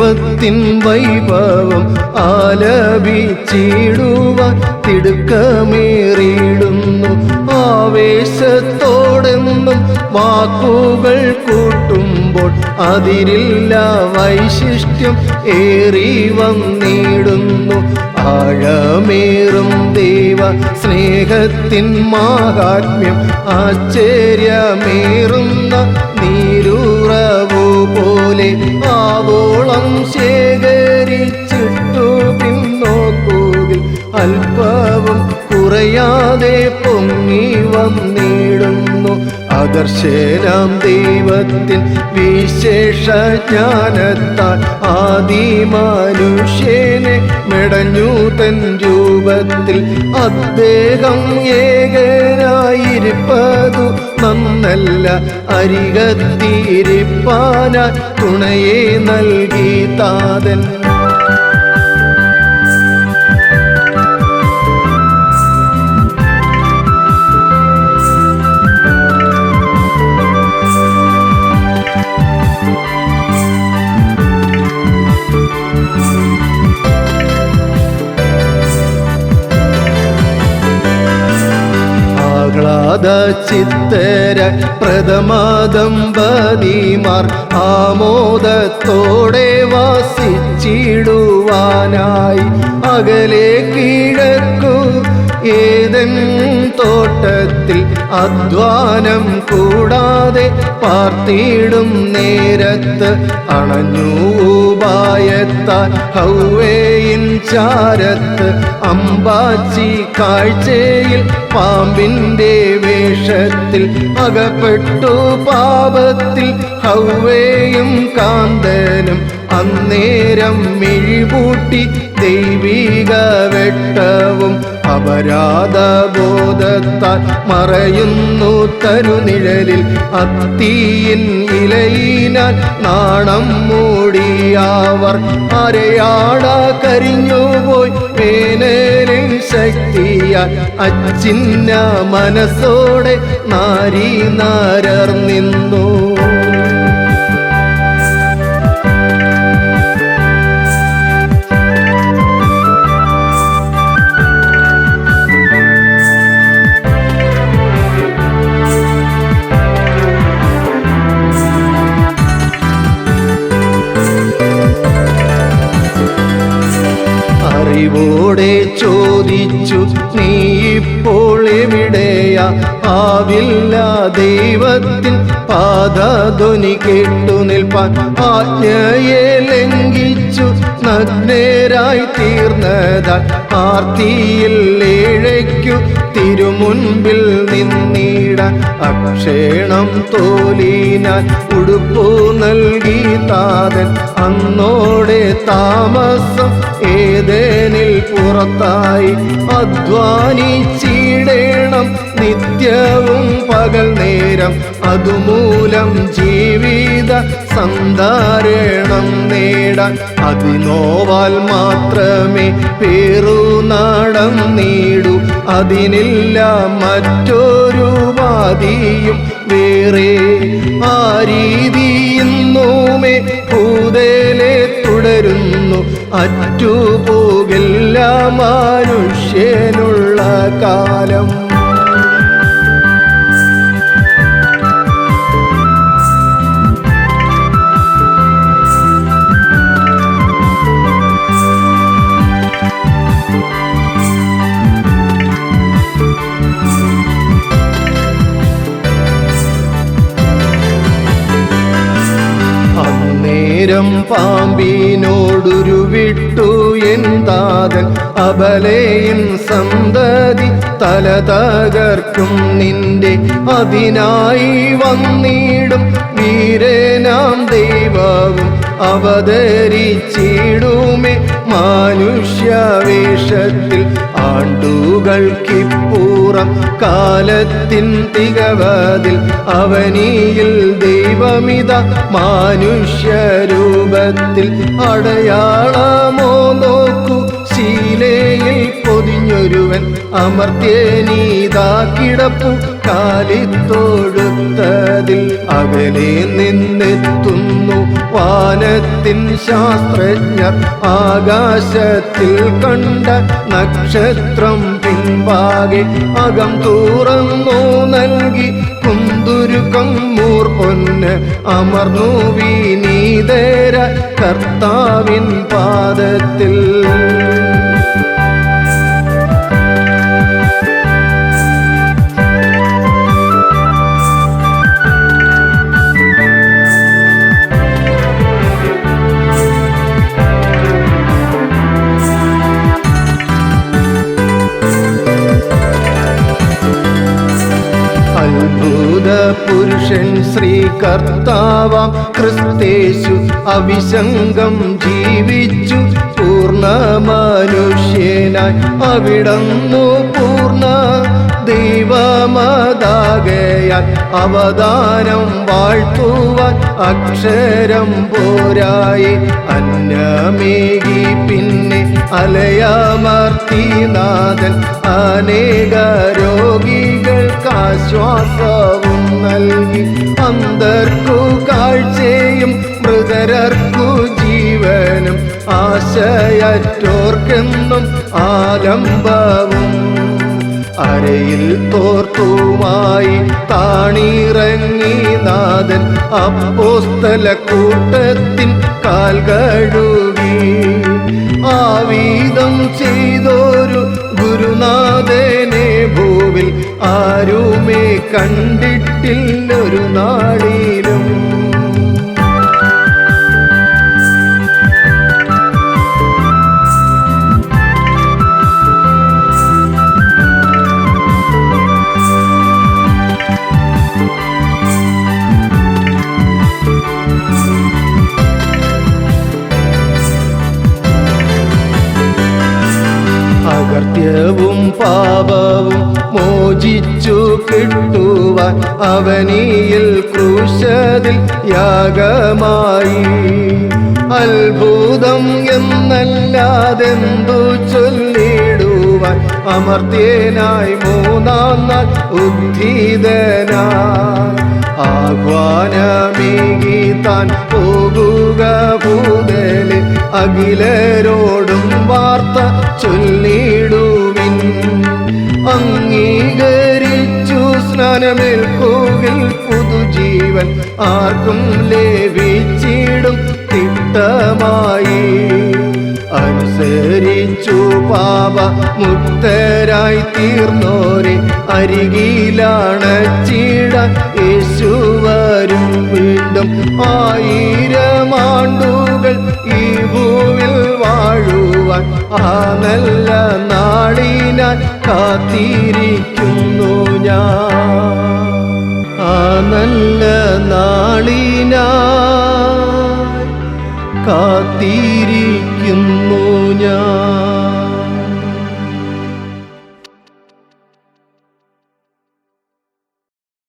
ദൈവത്തിൻ വൈഭവം ആലപിച്ചിടുവാൻ തിടുക്കമേറിയിടുന്നു. ആവേശത്തോടെന്നും വാക്കുകൾ കൂട്ടുമ്പോൾ അതിരില്ല വൈശിഷ്ട്യം ഏറി വന്നിടുന്നു. ആഴമേറും ദൈവ സ്നേഹത്തിൻ മാഹാത്മ്യം ആശ്ചര്യമേറുന്ന നീരുറവു പോലെ ആവോളം ശേഖരിച്ചിട്ടു പിന്നോക്കുകിൽ അല്പവും കുറയാതെ പൊങ്ങി വന്നിടുന്നു. ആദർശേനാം ദൈവത്തിൻ വിശേഷ ജ്ഞാനത്താൽ ആദിമനുഷ്യനെ മെടഞ്ഞു തൻ രൂപത്തിൽ. അദ്ദേഹം ഏകനായിരിപ്പതു നന്നല്ല, അരികത്തിരിപ്പാനായി തുണയെ നൽകി താതൻ. ചിത്തര പ്രഥമദമ്പതിമാർ ആമോദത്തോടെ വാസിച്ചിടുവാനായി അകലെ കിഴക്കു ഏദൻ തോട്ടത്തിൽ അധ്വാനം കൂടാതെ പാർത്തിടും നേരത്ത് അണഞ്ഞു ഉപായത്താൽ ഹൗവയിൻ ചാരത്ത് അമ്പാച്ചി കാഴ്ചയിൽ പാമ്പിൻ്റെ വേഷത്തിൽ അകപ്പെട്ടു പാപത്തിൽ ഹൗവയും കാന്തനും. അന്നേരം മിഴിപൂട്ടി ദൈവിക വെട്ടവും അപരാധബോധത്താൽ മറയുന്നു തരുനിഴലിൽ. അത്തിയിൻ ഇലയിനാൽ നാണം മൂടിയാവർ അരയാട കരിഞ്ഞുപോയി വേനലിൻ ശക്തിയാൽ അച്ചിന്ന മനസ്സോടെ നാരി നാരർ നിന്നു. അറിവോടെ ചോദിച്ചു, നീ ഇപ്പോൾ എവിടെയാ? ആവില്ല ദൈവത്തിൻ പാദധ്വനി കേട്ടു നിൽപ്പാൻ. ആജ്ഞയെ ലംഘിച്ചു നഗ്നരായി തീർന്നതാൽ ആർത്തിയിൽ ഏഴയ്ക്കു തിരുമുൻപിൽ നിന്നിടാൻ അക്ഷേണം തോലിനാൽ ഉടുപ്പു നൽകി താതൻ. അന്നോടെ താമസം ഏദേനിൽ പുറത്തായി അധ്വാനിച്ചിടേണം നിത്യവും പകൽ നേരം. അതുമൂലം ജീവിത സന്ധാരണം നേടാൻ അതിനോവാൽ മാത്രമേ പേറുനാടം നേടൂ. അതിനില്ല മറ്റൊരു വാദിയും വേറെ. ആ രീതി ഇന്നുമേ ഭൂതലെ തുടരുന്നു. അറ്റുപോകില്ല മനുഷ്യനുള്ള കാലം. പാമ്പിനോടുരുവിട്ടു എന്താതൻ അബലയിൻ സന്തതി തല തകർക്കും നിന്റെ. അതിനായി വന്നിടും വീരനാം ദൈവവും അവതരിച്ചിടുമേ മനുഷ്യവേഷത്തിൽ. ആണ്ടുകൾക്കിപ്പുറം കാലത്തിൻ തികവതിൽ അവനിയിൽ ദൈവമിത മനുഷ്യരൂപത്തിൽ. അടയാളമോ നോക്കൂ, ശീലയിൽ പൊതിഞ്ഞൊരുവൻ അമർത്യനീതാ കിടപ്പു കാലിത്തൊഴുത്തതിൽ അകലെ നിന്നെത്തുന്നു വാനത്തിൻ ശാസ്ത്രജ്ഞർ. ആകാശത്തിൽ കണ്ട നക്ഷത്രം പിൻപാകെ അകം തുറന്നു നൽകി കുന്തുരുക്കം മൂർപ്പൊന്ന് അമർന്നു വിനീതര കർത്താവിൻ പാദത്തിൽ. അത്ഭുത പുരുഷൻ ശ്രീ കർത്താവാം ക്രിസ്തേശു അവിസംഗം ജീവിച്ചു പൂർണ്ണ മനുഷ്യനായി. അവിടന്നു പൂർണ്ണ ദൈവമതാകയാൽ അവദാനം വാഴ്ത്തുവാൻ അക്ഷരം പോരായി. അന്നമേകി പിന്നെ അലയമർത്തിനാഥൻ അനേക രോഗികൾക്കാശ്വാസവും നൽകി. അന്ധർക്കു കാഴ്ചയും മൃതരർക്കു ജീവനും ആശയറ്റോർക്കെന്നും ആലംബവും. അരയിൽ തോർത്തുമായി താണിറങ്ങി നാഥൻ അപ്പോസ്തല കൂട്ടത്തിൻ കാൽ കഴുകി. ആവീതം ചെയ്തൊരു ഗുരുനാഥനെ ഭൂവിൽ ആരുമേ കണ്ടിട്ടില്ലൊരു നാളിലും. അകൃത്യവും പാപവും മോചിച്ചു കിട്ടുവാൻ അവനിയിൽ ക്രൂശതിൽ യാഗമായി. അത്ഭുതം എന്നല്ലാതെന്തു ചൊല്ലിടുവാൻ അമർത്യനായി മൂന്നാം നാൾ ഉദ്ധിതനായി. ആഹ്വാനമേകി താൻ പോകുക ഭൂതലെ അഖിലരോടും വാർത്ത ചൊല്ലിടുവിൻ. അംഗീകരിച്ചു സ്നാനമേൽക്കുകിൽ പുതുജീവൻ ആർക്കും ലഭിച്ചിടും തിട്ടമായി. അനുസരിച്ചു പാപ മുക്തരായി തീർന്നോരെ അരികിലാണച്ചിടാൻ യേശു വരും വീണ്ടും. 1000 ആണ്ടുകൾ ഈ ഭൂവിൽ വാഴുവാൻ ആ നല്ല നാളിനായി കാത്തിരിക്കുന്നു ഞാൻ. ആ നല്ല